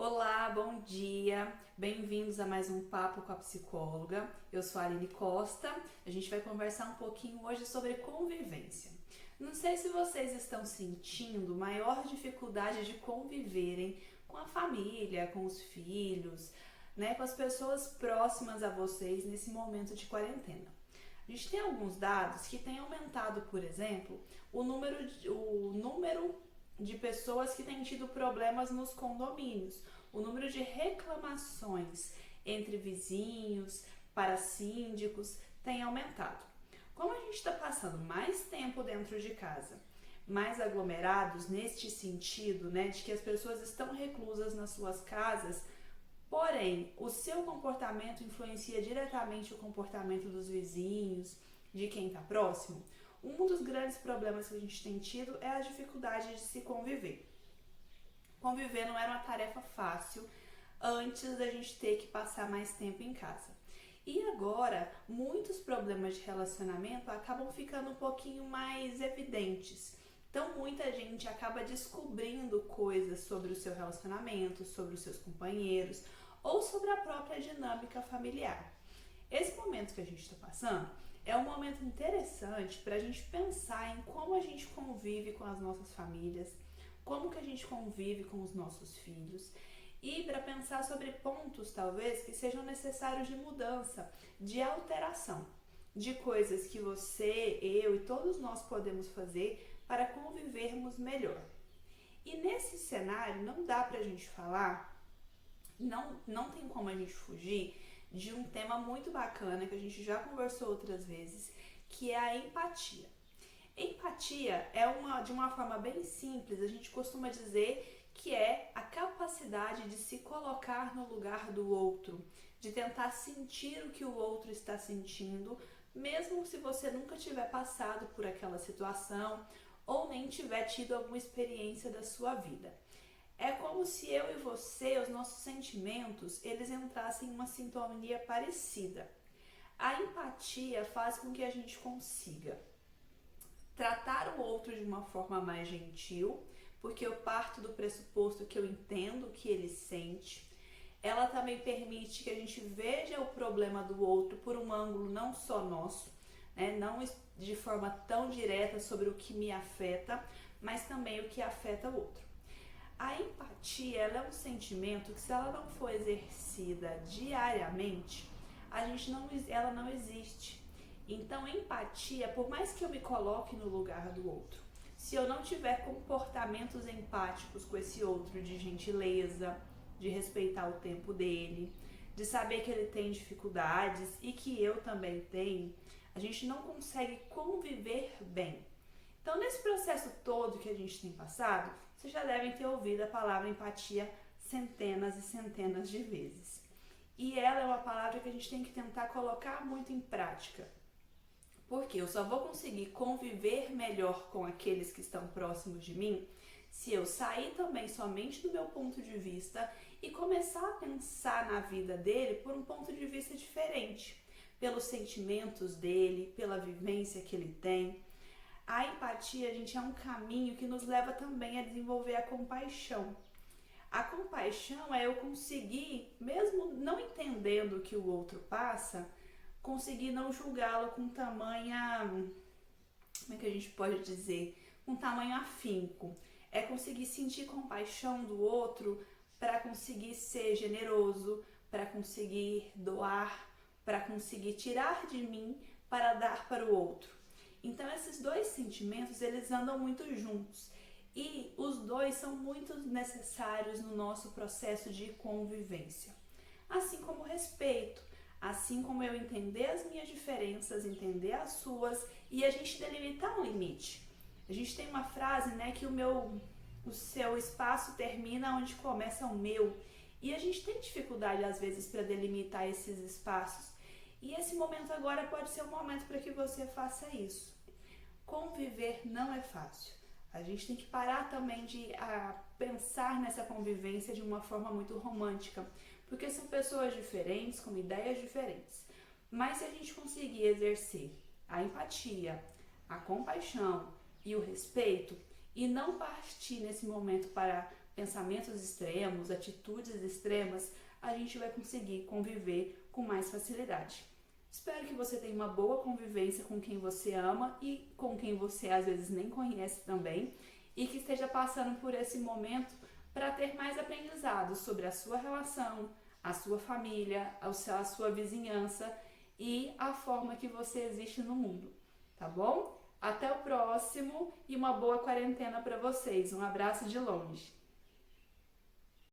Olá, bom dia! Bem-vindos a mais um Papo com a Psicóloga. Eu sou a Aline Costa. A gente vai conversar um pouquinho hoje sobre convivência. Não sei se vocês estão sentindo maior dificuldade de conviverem com a família, com os filhos, né, com as pessoas próximas a vocês nesse momento de quarentena. A gente tem alguns dados que têm aumentado, por exemplo, o número de pessoas que têm tido problemas nos condomínios, o número de reclamações entre vizinhos, para síndicos, tem aumentado. Como a gente está passando mais tempo dentro de casa, mais aglomerados neste sentido, né, de que as pessoas estão reclusas nas suas casas, porém, o seu comportamento influencia diretamente o comportamento dos vizinhos, de quem está próximo. Um dos grandes problemas que a gente tem tido é a dificuldade de se conviver. Conviver não era uma tarefa fácil antes da gente ter que passar mais tempo em casa. E agora, muitos problemas de relacionamento acabam ficando um pouquinho mais evidentes. Então, muita gente acaba descobrindo coisas sobre o seu relacionamento, sobre os seus companheiros ou sobre a própria dinâmica familiar. Esse momento que a gente está passando é um momento interessante para a gente pensar em como a gente convive com as nossas famílias, como que a gente convive com os nossos filhos e para pensar sobre pontos, talvez, que sejam necessários de mudança, de alteração, de coisas que você, eu e todos nós podemos fazer para convivermos melhor. E nesse cenário não dá para a gente falar, não tem como a gente fugir de um tema muito bacana que a gente já conversou outras vezes, que é a empatia. Empatia é de uma forma bem simples, a gente costuma dizer que é a capacidade de se colocar no lugar do outro, de tentar sentir o que o outro está sentindo, mesmo se você nunca tiver passado por aquela situação ou nem tiver tido alguma experiência da sua vida. É como se eu e você, os nossos sentimentos, eles entrassem em uma sintonia parecida. A empatia faz com que a gente consiga tratar o outro de uma forma mais gentil, porque eu parto do pressuposto que eu entendo o que ele sente. Ela também permite que a gente veja o problema do outro por um ângulo não só nosso, né? Não de forma tão direta sobre o que me afeta, mas também o que afeta o outro. A empatia, ela é um sentimento que, se ela não for exercida diariamente, ela não existe. Então, empatia, por mais que eu me coloque no lugar do outro, se eu não tiver comportamentos empáticos com esse outro, de gentileza, de respeitar o tempo dele, de saber que ele tem dificuldades e que eu também tenho, a gente não consegue conviver bem. Então, nesse processo todo que a gente tem passado, vocês já devem ter ouvido a palavra empatia centenas e centenas de vezes. E ela é uma palavra que a gente tem que tentar colocar muito em prática. Porque eu só vou conseguir conviver melhor com aqueles que estão próximos de mim se eu sair também somente do meu ponto de vista e começar a pensar na vida dele por um ponto de vista diferente, pelos sentimentos dele, pela vivência que ele tem. A empatia, gente, é um caminho que nos leva também a desenvolver a compaixão. A compaixão é eu conseguir, mesmo não entendendo o que o outro passa, conseguir não julgá-lo com tamanha, como é que a gente pode dizer, com tamanho afinco. É conseguir sentir compaixão do outro para conseguir ser generoso, para conseguir doar, para conseguir tirar de mim para dar para o outro. Então, esses dois sentimentos, eles andam muito juntos e os dois são muito necessários no nosso processo de convivência. Assim como o respeito, assim como eu entender as minhas diferenças, entender as suas e a gente delimitar um limite. A gente tem uma frase, né, que o seu espaço termina onde começa o meu, e a gente tem dificuldade às vezes para delimitar esses espaços. E esse momento agora pode ser um momento para que você faça isso. Conviver não é fácil. A gente tem que parar também de pensar nessa convivência de uma forma muito romântica, porque são pessoas diferentes, com ideias diferentes. Mas se a gente conseguir exercer a empatia, a compaixão e o respeito, e não partir nesse momento para pensamentos extremos, atitudes extremas, a gente vai conseguir conviver com mais facilidade. Espero que você tenha uma boa convivência com quem você ama e com quem você às vezes nem conhece também, e que esteja passando por esse momento para ter mais aprendizado sobre a sua relação, a sua família, a sua vizinhança e a forma que você existe no mundo, tá bom? Até o próximo e uma boa quarentena para vocês. Um abraço de longe.